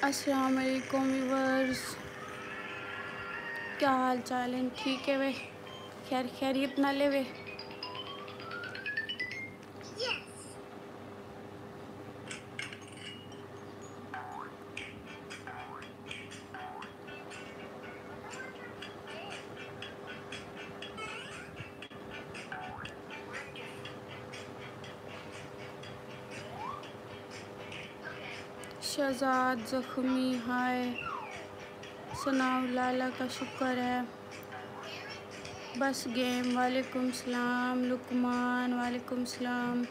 अस्सलाम वालेकुम व्यूअर्स, क्या हाल चाल है? ठीक है वे? खैरियत ना ले वे? शहजाद ज़ख्मी हाय, सनाउ लाला का शुक्र है। बस गेम वालेकुम सलाम, लुकमान वालेकुम सलाम।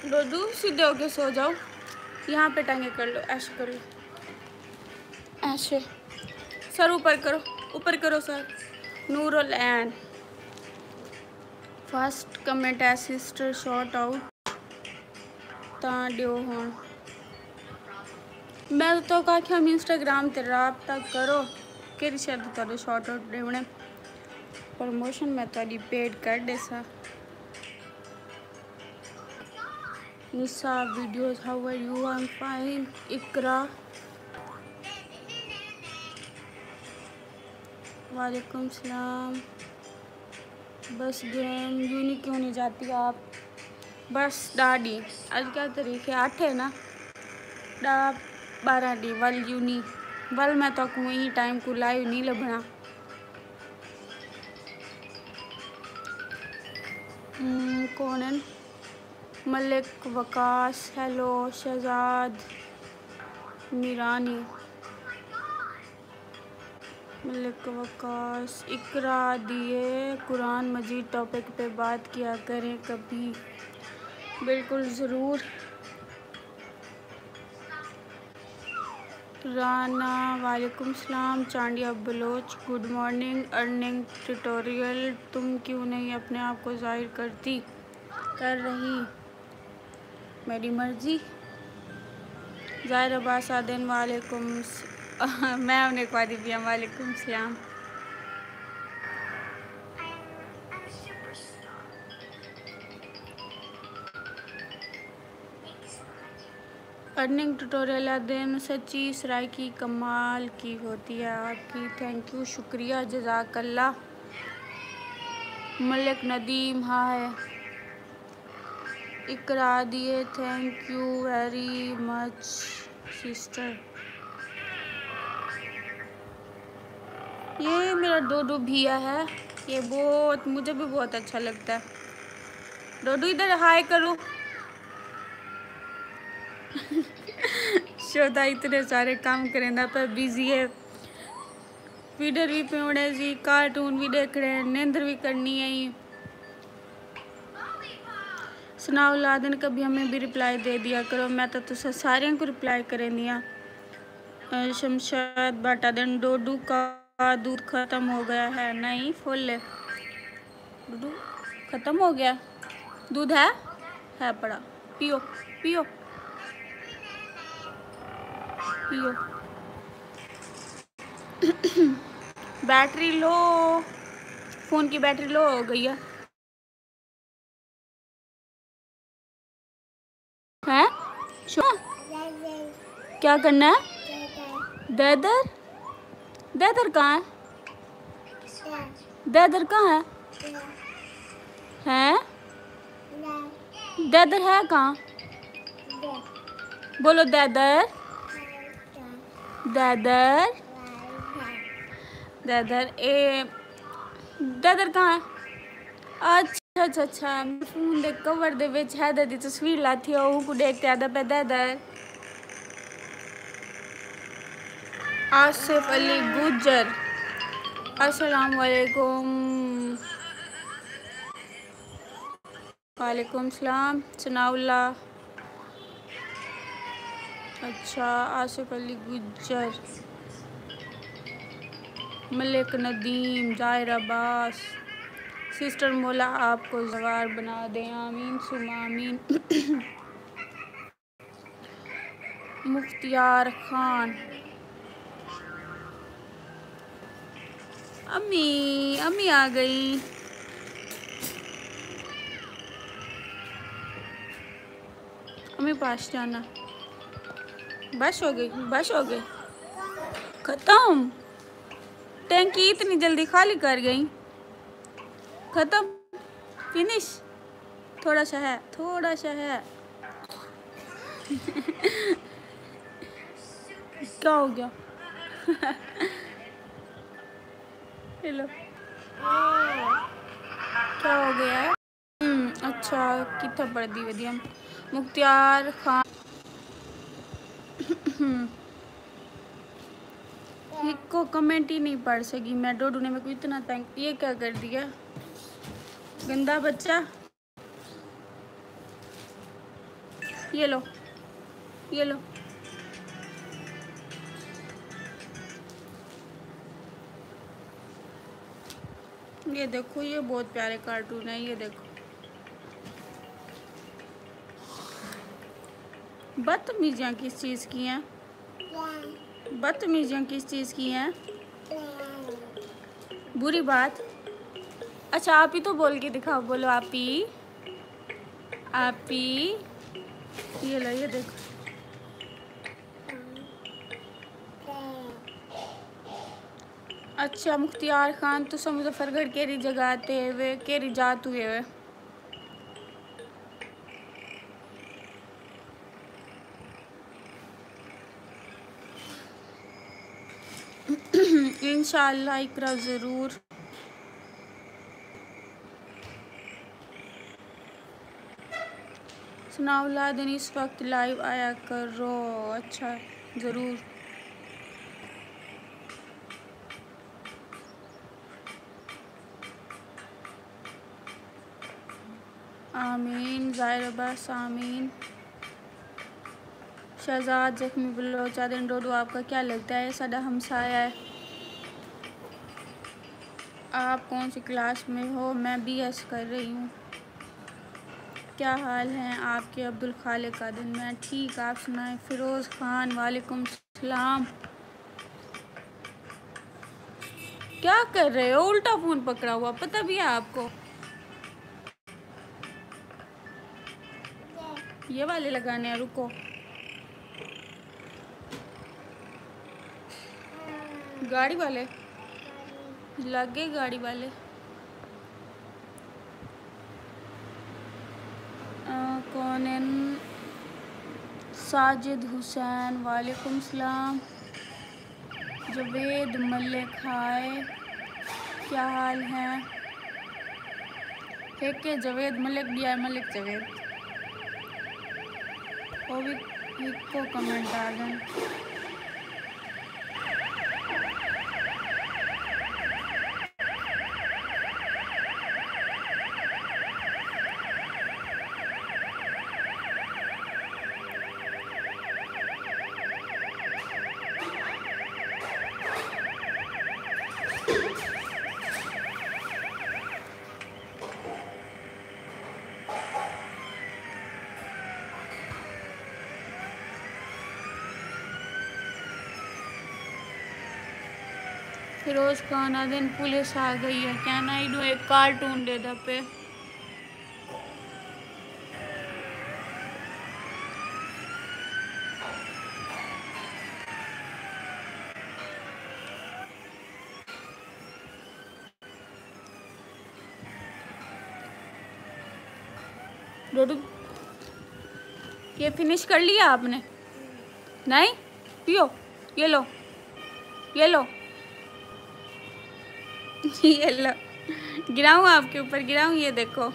डोडू सीधे होके सो जाओ, यहाँ पे टांगे कर लो, ऐसे कर लो, ऐसे सर ऊपर करो, ऊपर करो सर। नूरुल ऐन फर्स्ट कमेंट है सिस्टर शॉर्ट आउट तां दियो हुण। मैं तो कहा कि हम इंस्टाग्राम ते राब्ता करो कि शायद तुहाडे शॉर्ट आउट देवणे प्रमोशन मैं तुहाडी पेड कर दे सा। Nisa videos how are you? I am fine. Iqra वालेकुम सलाम। बस गेम यूनी क्यों नहीं जाती आप? बस डाडी आज क्या तारीख है? 8 है ना? 12 डी वल यूनी वल मैं तो वही टाइम को लाइव नहीं लभना। कौन है? मलिक वकास, हेलो शहजाद मीरानी, मलिक वकास। इकरा दिए कुरान मजीद टॉपिक पे बात किया करें कभी। बिल्कुल ज़रूर। राना वालेकुम सलाम। Chandia Baloch good morning. Earning tutorial तुम क्यों नहीं अपने आप को जाहिर करती? कर रही, मेरी मर्जी। ज़ाहिर अब्बास आदिन वालेकुम मैं उन्हें क्वादी पिया वालेकुम सलाम। अर्निंग ट्यूटोरियल दिन सच्ची सराय की कमाल की होती है आपकी। थैंक यू, शुक्रिया, जज़ाकल्लाह। मलिक नदीम हाय। इकरा दिए thank you very much sister. ये मेरा डोडू भिया है, ये बहुत मुझे भी बहुत अच्छा लगता है। डोडू इधर हाय करो। शोधा इतने सारे काम करेंदा पर बिजी है। फीडर भी पेवड़े जी, कार्टून भी देख रहे हैं, नींद भी करनी है। ही सुनाओ लादन कभी हमें भी रिप्लाई दे दिया करो। मैं तो तुझे सारे को रिप्लाई करें दिया। शमशाद बाटा दिन डोडू का दूध ख़त्म हो गया है? नहीं फुल है। डोडू ख़त्म हो गया? दूध है पड़ा, पियो पियो पियो। बैटरी लो, फ़ोन की बैटरी लो हो गई है। हैं? क्या करना है? ददर ददर कहाँ है? ददर कहाँ है? ददर है कहाँ? बोलो ददर ददर ददर ए ददर कहाँ है? अच्छा फोन दे कवर दे विच है दी तस्वीर लाती है, वो को देखते आदा पे ददर। आसिफ अली गुजर अस्सलाम वालेकुम। वालेकुम सलाम। सनाउल्ला अच्छा। आसिफ अली गुजर, मलिक नदीम, ज़ाहिर अब्बास। सिस्टर मौला आपको जवार बना दें, आमीन सुमा आमीन। मुख्तियार खान, अम्मी आ गई। के पास जाना। बस हो गई, बस हो गई, खत्म। टैंकी इतनी जल्दी खाली कर गई, खत्म, फिनिश। थोड़ा सा है, थोड़ा सा है। क्या हो गया? हेलो, क्या हो गया है? अच्छा, कितना पढ़ दी वधिया। मुख्तियार खान को कमेंट ही नहीं पढ़ सकी मैं। डोडू ने मेरे को इतना तंग, ये क्या कर दिया गंदा बच्चा। ये लो, ये लो। ये देखो, ये बहुत प्यारे कार्टून है, ये देखो। बदतमीजियाँ किस चीज़ की हैं? बदतमीजियाँ किस चीज़ की हैं? बुरी बात। अच्छा, आप ही तो बोल के दिखाओ, बोलो आप ही, आप ही। ये लो, ये देखो। अच्छा मुख्तियार खान, तो मुजफ्फरगढ़ केरी जगह आते हुए केरी जात हुए हुए। इंशाअल्लाह इकरा ज़रूर। सनाउल्लाह दिन इस वक्त लाइव आया करो। अच्छा, ज़रूर। आमीन। ज़ाहिर अब्बास आमीन। शहजाद जख्मी बलोचादिन डोडू, आपका क्या लगता है साडा हमसाया है? आप कौन सी क्लास में हो? मैं BS कर रही हूँ। क्या हाल हैं आपके? अब्दुल खालिक का दिन। मैं ठीक, आप सुनाएं? फिरोज़ खान, वालेकुम सलाम। क्या कर रहे हो? उल्टा फ़ोन पकड़ा हुआ, पता भी है आपको? ये वाले लगाने हैं, रुको। गाड़ी वाले लगे, गाड़ी वाले। कौन है? साजिद हुसैन, वालेकुम सलाम। जवेद मलिक, हाय, क्या हाल है? एक के जवेद मलिक भी है, मलिक जवेद। वो भी एक को कमेंट आ गए। फिरोज खान दिन पुलिस आ गई है, क्या ना इडू एक कार्टून दे दा पे। डोडू, ये फिनिश कर लिया आपने? नहीं, पियो, ये लो, ये लो। ये लो, गिराऊं आपके ऊपर, गिराऊं? ये देखो।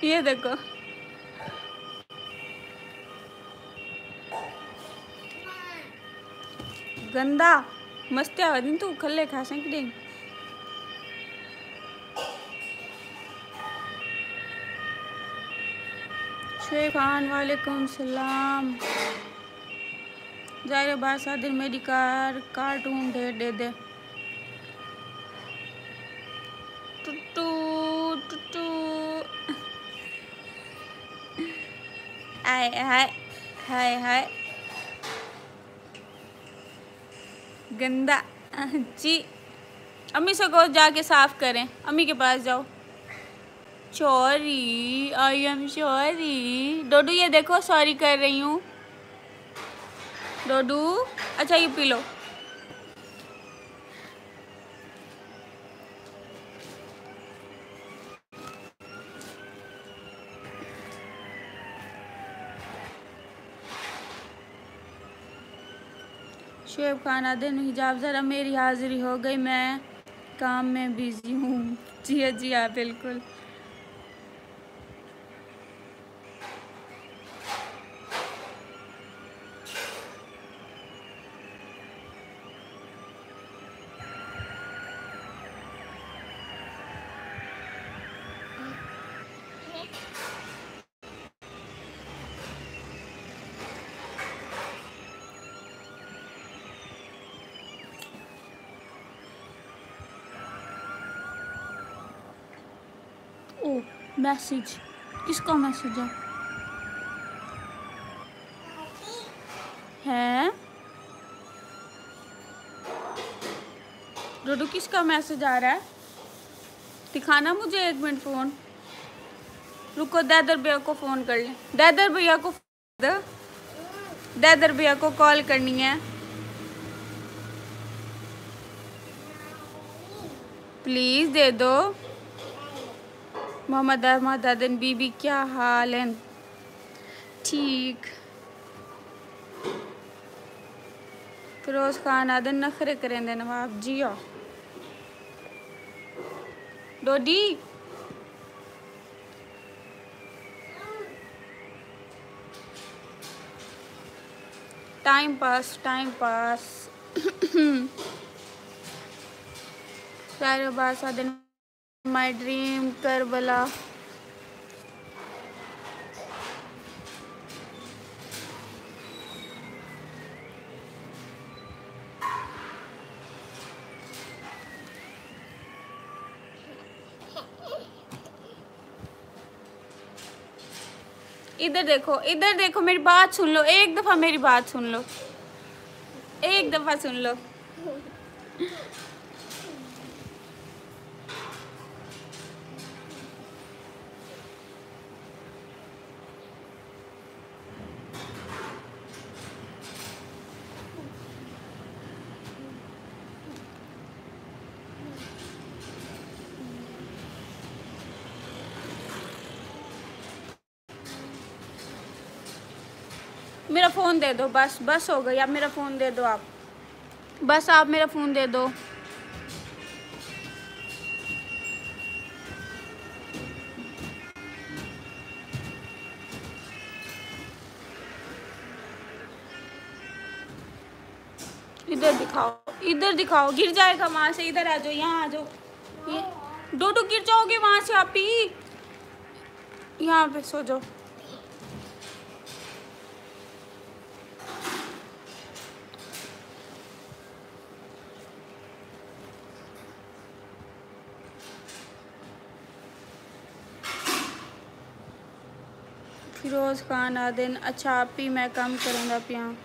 ये देखो। गंदा मस्ती आवा दिन तू खल्ले खा सकते। शेख खान, वालेकुम सलाम। ज़ाहिर बासा दिन मेरी कार्टून ढेर दे दे। टुट्टू टुट्टू, आय हाय, हाय हाय, गंदा। जी, अम्मी से को जाके साफ करें, अम्मी के पास जाओ। Sorry, I am sorry. Dodu ये देखो, सॉरी कर रही हूँ। डोडू अच्छा ये पी लो। शुएब खान आदिन हिजाब ज़रा मेरी हाज़िरी हो गई, मैं काम में बिज़ी हूँ। जी हाँ बिल्कुल। ओ मैसेज, किसका मैसेज है? डोडू किसका मैसेज आ रहा है? दिखाना मुझे, 1 मिनट फ़ोन रुको। दैदर भैया को फ़ोन कर लें। दैदर भैया को दैदर भैया को कॉल करनी है। प्लीज़ दे दो। मोहम्मद अहमद आदिन बीबी क्या हाल है? ठीक। फिरोज़ खान आदिन नखरे करेंगे नवाब जी। डोडी टाइम पास साहिबाज आदिन माई ड्रीम करबला। इधर देखो मेरी बात सुन लो, एक दफ़ा मेरी बात सुन लो, एक दफ़ा सुन लो। मेरा फ़ोन दे दो, बस हो गई। आप मेरा फ़ोन दे दो, आप मेरा फ़ोन दे दो। इधर दिखाओ, गिर जाएगा वहाँ से। इधर आ जाओ, यहाँ आ जाओ। ये डोडू गिर जाओगे वहाँ से आप ही। यहाँ पे सो जाओ। फिरोज़ खान आदिन अच्छा आप ही, मैं कम करूँगा आप यहाँ।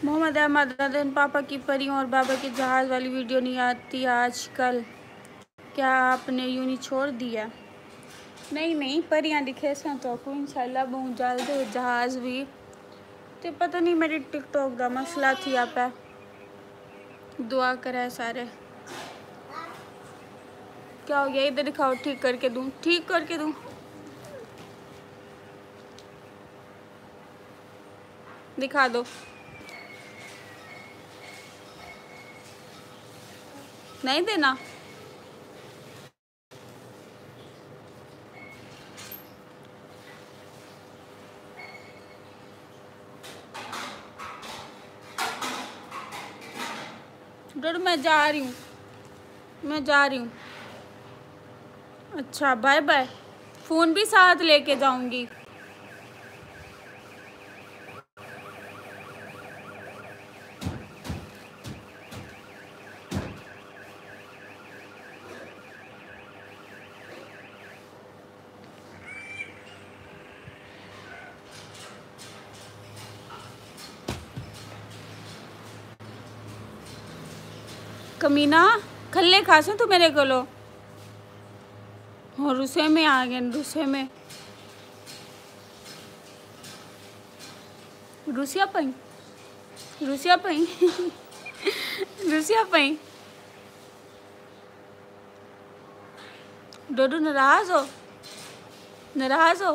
मोहम्मद अहमद आदिन पापा की परियों और बाबा के जहाज़ वाली वीडियो नहीं आती आजकल, क्या आपने यूनी छोड़ दिया? नहीं परियां दिखे सा तो को इंशाल्लाह बहुत जल्द जहाज़ भी। तो पता नहीं मेरी टिकटॉक का मसला थी। आप दुआ करे सारे। क्या हो गया? इधर दिखाओ, ठीक करके दूँ। दिखा दो। नहीं देना। डर मैं जा रही हूँ। अच्छा बाय बाय। फ़ोन भी साथ लेके जाऊंगी। कमीना खल्ले खासे तू मेरे को लो और रुसे में आ गए रुसे में रुसिया पई रुसिया पई रुसिया पई डोडू नाराज हो नाराज हो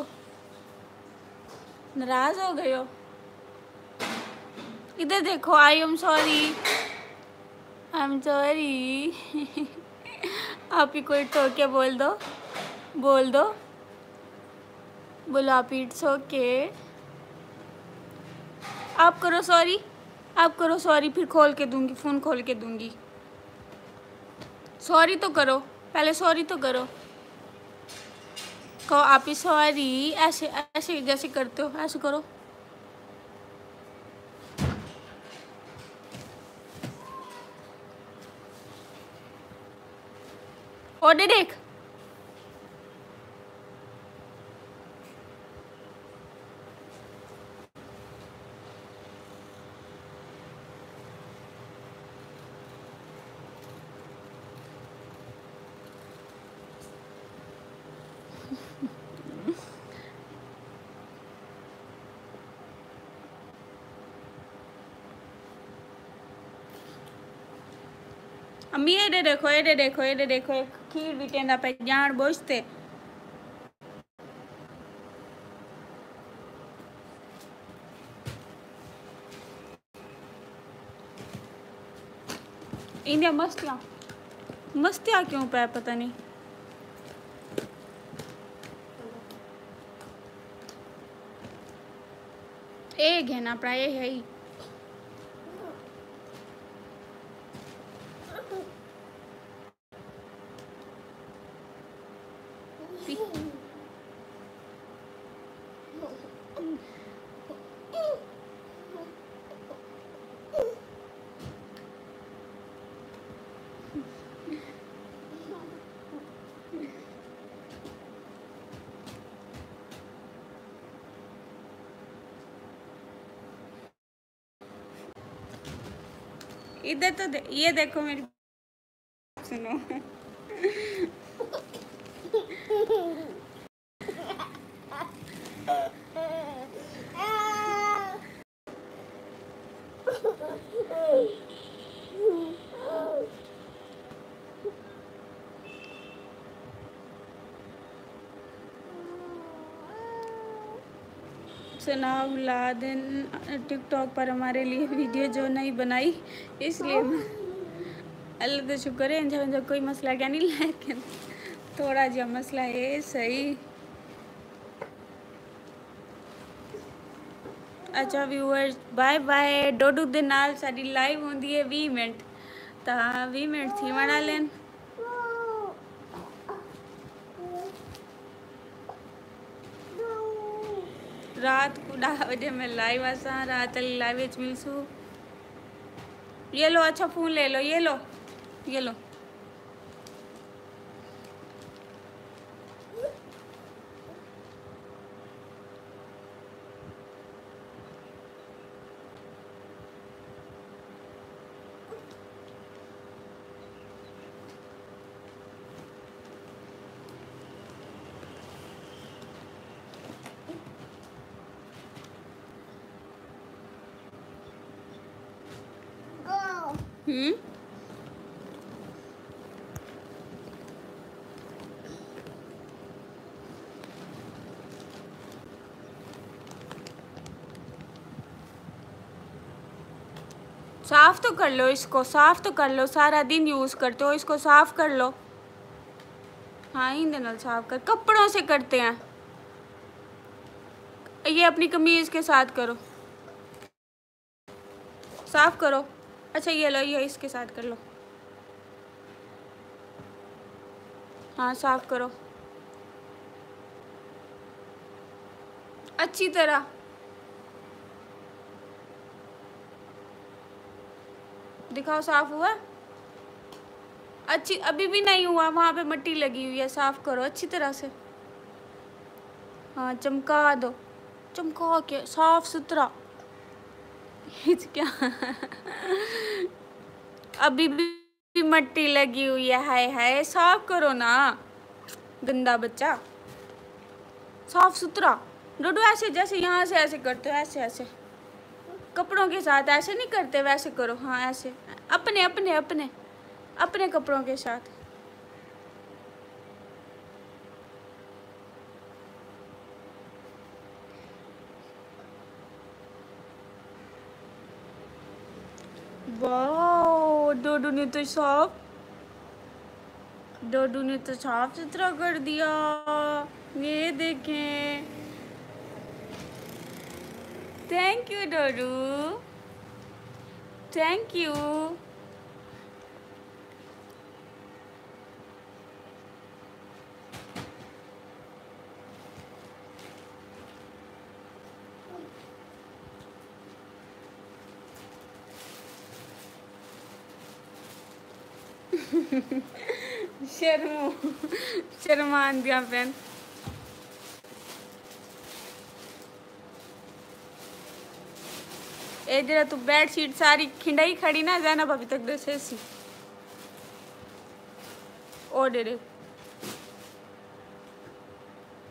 नाराज हो गए हो। इधर देखो आई एम सॉरी आप ही कोई टोक के बोल दो बोलो आप इट्स ओके आप करो सॉरी फिर खोल के दूंगी फ़ोन खोल के दूंगी। सॉरी तो करो पहले सॉरी तो करो कहो आप ही सॉरी ऐसे ऐसे जैसे करते हो ऐसे करो। और देख अम्मी ये देखो एक खीर भी टेंदा पे जान बोझते इंडिया मस्तियाँ क्यों पे पता नहीं। एक है ना प्राय है ही इधर तो ये देखो मेरी सुनो सनाब लादेन टिकटॉक पर हमारे लिए वीडियो जो नहीं बनाई इसलिए अल्लाह का शुक्र है जब कोई मसला क्या नहीं लेकिन थोड़ा जा मसला है सही। अच्छा व्यूअर्स बाय बाय डोडू दे नाल साडी लाइव होंदी है 20 मिनट ता 20 मिनट थी वड़ा लेन रात को 10 बजे मैं लाइव आसा रात लाइव मिलसू। ये लो अच्छा फ़ोन ले लो ये लो साफ़ तो कर लो इसको साफ़ तो कर लो सारा दिन यूज़ करते हो इसको साफ़ कर लो। हाँ इन दिनों साफ़ कर कपड़ों से करते हैं ये अपनी कमीज़ के साथ करो साफ़ करो। अच्छा ये लो ये इसके साथ कर लो हाँ साफ़ करो अच्छी तरह दिखाओ साफ़ हुआ अच्छी अभी भी नहीं हुआ वहाँ पे मिट्टी लगी हुई है साफ़ करो अच्छी तरह से हाँ चमका दो चमका के साफ सुथरा क्या अभी भी भी मट्टी लगी हुई है। हाय हाय, साफ करो ना, गंदा बच्चा। साफ सुथरा डोडू, ऐसे जैसे यहाँ से ऐसे करते हो, ऐसे ऐसे कपड़ों के साथ ऐसे नहीं करते, वैसे करो। हाँ ऐसे, अपने अपने अपने अपने कपड़ों के साथ। वाह, डोडू ने तो साफ सुथरा कर दिया। ये देखें, थैंक यू डोडू, थैंक यू। शर्मान दिया फ्रेंड। ए जरा तू बेडशीट सारी खिंडाई खड़ी ना जाना भाभी तक दसे सी ओ डेरे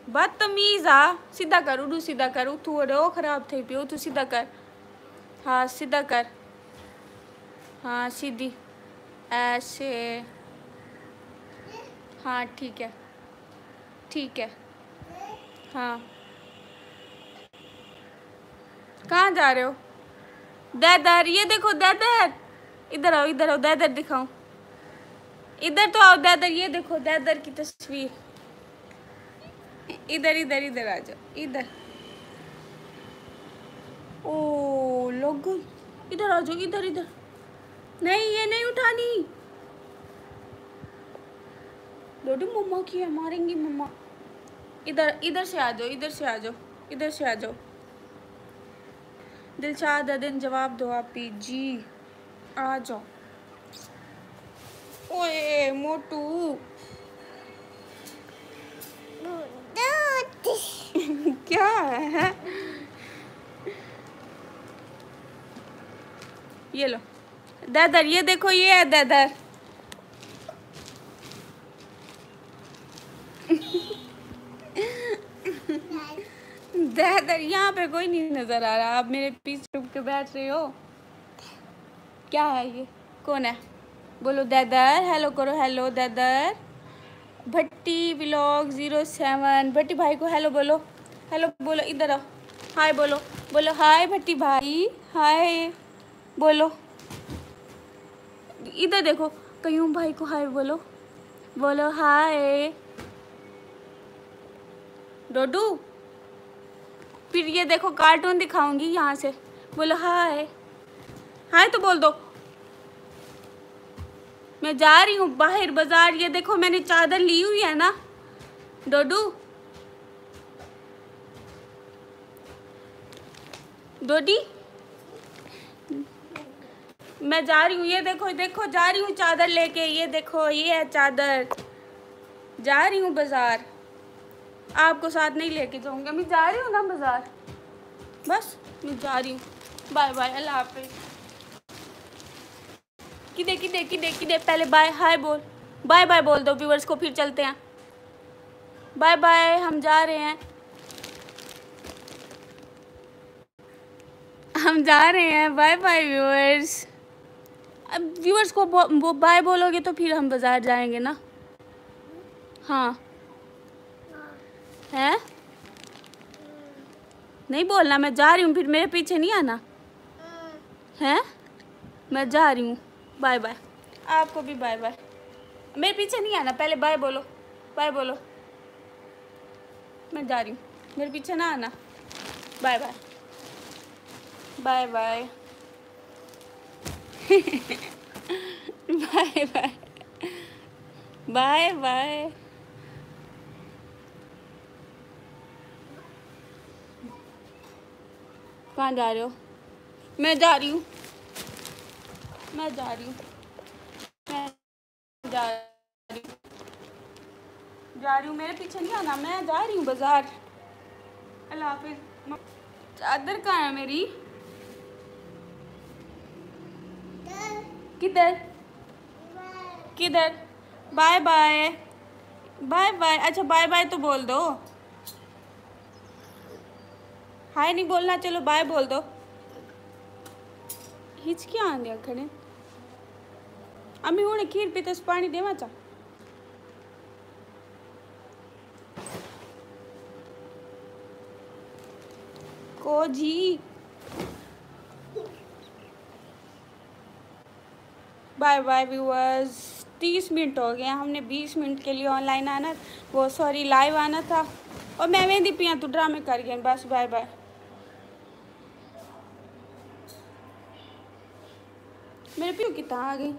बदतमीज आ। सीधा कर उडू, सीधा कर। तू ओ खराब थी पियो, तू सीधा कर। हाँ सीधा कर, हाँ सीधी ऐसे। हाँ ठीक है, ठीक है। हाँ कहाँ जा रहे हो? दादर, ये देखो दादर, इधर आओ, इधर आओ, दादर दिखाओ, इधर तो आओ दादर, ये देखो दादर की तस्वीर। इधर इधर इधर आ जाओ, इधर। ओ लोग, इधर आ जाओ, इधर इधर। नहीं ये नहीं उठानी, डोडू मम्मा की है, मारेंगी मम्मा। इधर इधर से आ जाओ, इधर से आ जाओ, इधर से आ जाओ। दिलशाद दिन जवाब दो आप ही जी, आ जाओ। ओए मोटू क्या है? ये लो दादर, ये देखो, ये है दादर। दादर, यहाँ पे कोई नहीं नजर आ रहा, आप मेरे पीछे छुप के बैठ रहे हो। क्या है ये, कौन है? बोलो दादर, हेलो करो, हेलो दादर। भट्टी व्लॉग 07, भट्टी भाई को हेलो बोलो, हेलो बोलो, इधर आओ, हाय बोलो, बोलो हाय भट्टी भाई, हाय बोलो। इधर देखो, कयूम भाई को हाय बोलो, बोलो हाय। डोडू, फिर ये देखो कार्टून दिखाऊंगी यहाँ से, बोलो हाय, हाय तो बोल दो। मैं जा रही हूँ बाहर बाजार, ये देखो मैंने चादर ली हुई है ना डोडू। डोडी, मैं जा रही हूँ, ये देखो देखो, जा रही हूँ चादर लेके, ये देखो ये है चादर। जा रही हूँ बाजार, आपको साथ नहीं लेके जाऊँगा, मैं जा रही हूँ ना बाजार, बस मैं जा रही हूँ। बाय बाय, अल्लाह हाफिज़। किधे किधे किधे किधे, पहले बाय हाय बोल, बाय बाय बोल दो व्यूअर्स को, फिर चलते हैं। बाय बाय, हम जा रहे हैं, हम जा रहे हैं, बाय बाय व्यूअर्स। अब व्यूअर्स को वो बाय बोलोगे तो फिर हम बाजार जाएंगे ना। हाँ है, नहीं बोलना, मैं जा रही हूँ, फिर मेरे पीछे नहीं आना है। मैं जा रही हूँ, बाय बाय। आपको भी बाय बाय, मेरे पीछे नहीं आना, पहले बाय बोलो, बाय बोलो। मैं जा रही हूँ, मेरे पीछे ना आना, bye bye, bye bye. Bye bye, bye bye. कहाँ जा रहे हो? मैं जा रही हूँ, मैं जा रही हूँ, मैं जा रही हूँ, जा रही हूँ, मेरे पीछे नहीं आना, मैं जा रही हूँ बाजार। अल्लाह हाफिज़। चादर कहाँ है मेरी? किधर? किधर? Bye bye bye bye. अच्छा बाय बाय तो बोल दो, हाय नहीं बोलना, चलो बाय बोल दो। हिचकी आंदे खड़े अम्मी हूँ खीर पीते पानी देवा चा को जी। Bye bye viewers. 30 मिनट हो गए, हमने 20 मिनट के लिए ऑनलाइन आना, वो सॉरी लाइव आना था, और मैं वेंदी पिया तू ड्रामे कर गया। बस बाय बाय। मेरे पियो कितना आ गई,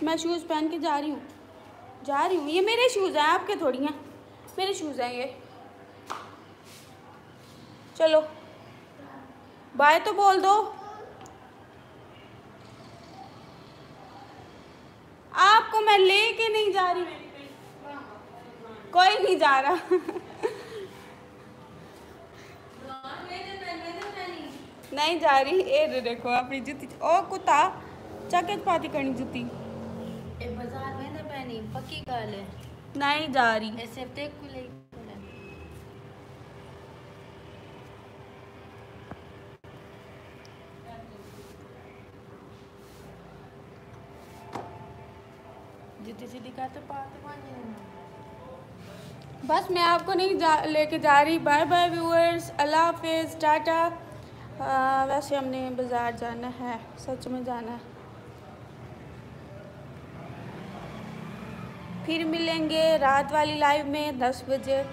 मैं शूज़ पहन के जा रही हूँ, ये मेरे शूज़ हैं, आपके थोड़ी हैं, मेरे शूज़ हैं ये। चलो बाय तो बोल दो। आपको मैं लेके नहीं जा रही, कोई नहीं जा रहा। नहीं जा रही। ए देखो अपनी जूती, ओ कुत्ता चके पाती करनी जूती बाजार में ना पहनी पक्की गल है, नहीं जा रही। ऐसे देख को ले जूती सीधी का तो पाते मांगे। बस मैं आपको नहीं लेके जा रही। बाय बाय व्यूअर्स, अल्लाह हाफिज़, टाटा। वैसे हमने बाज़ार जाना है, सच में जाना है। फिर मिलेंगे रात वाली लाइव में 10 बजे।